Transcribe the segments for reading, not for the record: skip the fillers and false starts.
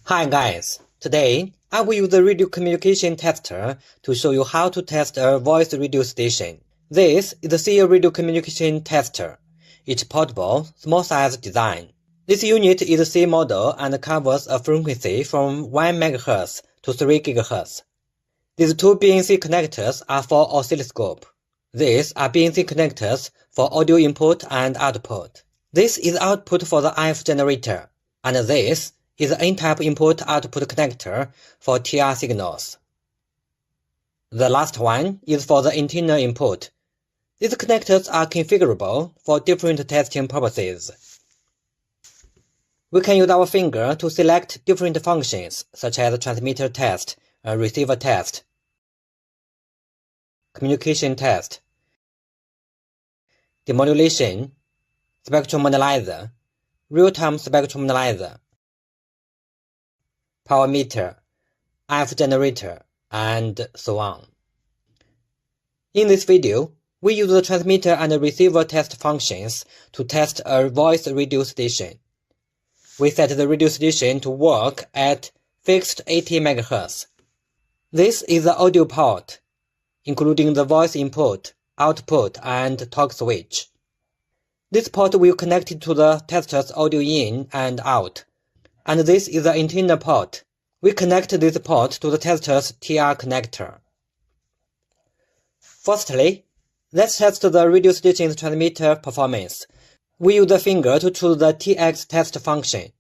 Hi guys, today I will use the radio communication tester to show you how to test a voice radio station. This is the Ceyear radio communication tester. It's portable, small-size design. This unit is a C model and covers a frequency from 1 MHz to 3 GHz. These two BNC connectors are for oscilloscope. These are BNC connectors for audio input and output. This is output for the IF generator, and this is the N-type input-output connector for TR signals. The last one is for the internal input. These connectors are configurable for different testing purposes. We can use our finger to select different functions, such as transmitter test, receiver test, communication test, demodulation, spectrum analyzer, real-time spectrum analyzer, power meter, IF generator, and so on. In this video, we use the transmitter and receiver test functions to test a voice radio station. We set the radio station to work at fixed 80 MHz. This is the audio port, including the voice input, output, and talk switch. This port will connect it to the tester's audio in and out, and this is the internal port. We connect this port to the tester's TR connector. Firstly, let's test the radio station's transmitter performance. We use the finger to choose the TX test function.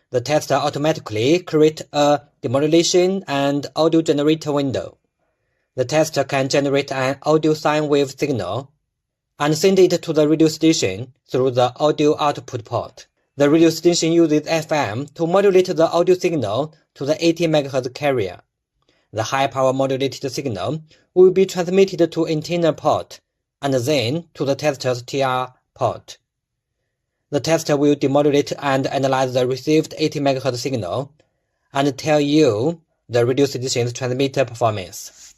The tester automatically creates a demodulation and audio generator window. The tester can generate an audio sine wave signal and send it to the radio station through the audio output port. The radio station uses FM to modulate the audio signal to the 80 MHz carrier. The high-power modulated signal will be transmitted to internal port and then to the tester's TR port. The tester will demodulate and analyze the received 80 MHz signal and tell you the radio station's transmitter performance.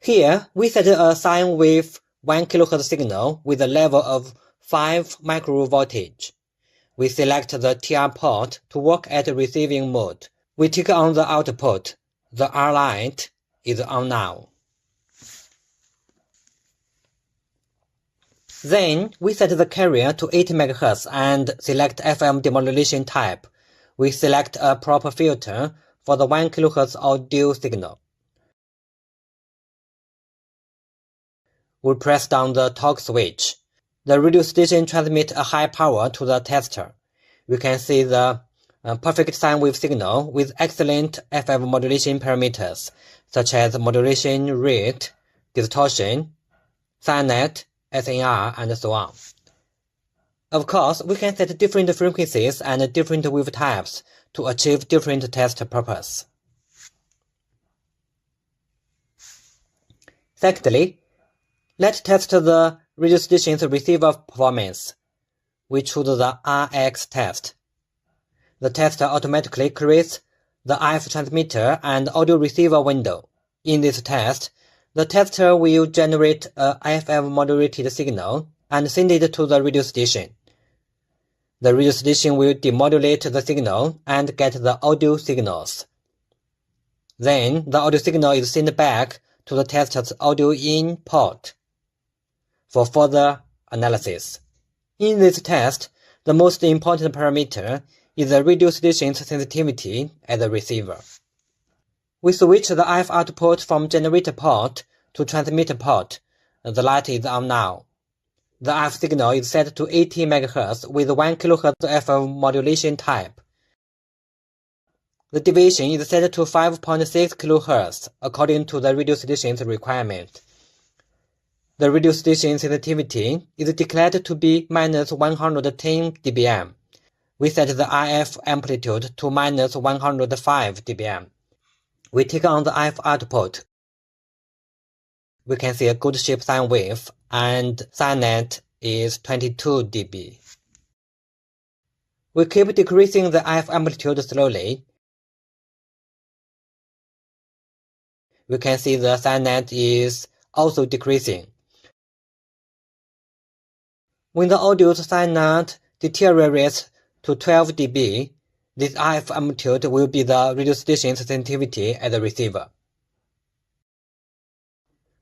Here, we set a sine wave 1 kHz signal with a level of 5 microvoltage. We select the TR port to work at receiving mode. We tick on the output. The R light is on now. Then, we set the carrier to 80 MHz and select FM demodulation type. We select a proper filter for the 1 kHz audio signal. We press down the talk switch. The radio station transmits a high power to the tester. We can see the perfect sine wave signal with excellent FM modulation parameters, such as modulation rate, distortion, SINAD, SINR, and so on. Of course, we can set different frequencies and different wave types to achieve different test purposes. Secondly, let's test the radio station's receiver performance. We choose the RX test. The tester automatically creates the IF transmitter and audio receiver window. In this test, the tester will generate a FM modulated signal and send it to the radio station. The radio station will demodulate the signal and get the audio signals. Then, the audio signal is sent back to the tester's audio in port for further analysis. In this test, the most important parameter is the radio station's sensitivity as a receiver. We switch the IF output from generator port to transmitter port. The light is on now. The IF signal is set to 80 MHz with 1 kHz FM modulation type. The deviation is set to 5.6 kHz according to the radio station's requirement. The radio station sensitivity is declared to be minus 110 dBm. We set the IF amplitude to minus 105 dBm. We tick on the IF output. We can see a good shape sine wave, and SINAD is 22 dB. We keep decreasing the IF amplitude slowly. We can see the SINAD is also decreasing. When the audio's SINAD deteriorates to 12 dB, This RF amplitude will be the radio station sensitivity at the receiver.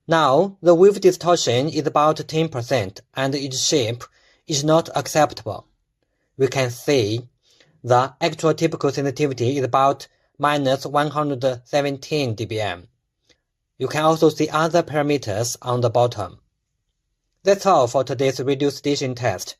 Now, the wave distortion is about 10% and its shape is not acceptable. We can see the actual typical sensitivity is about minus 117 dBm. You can also see other parameters on the bottom. That's all for today's radio station test.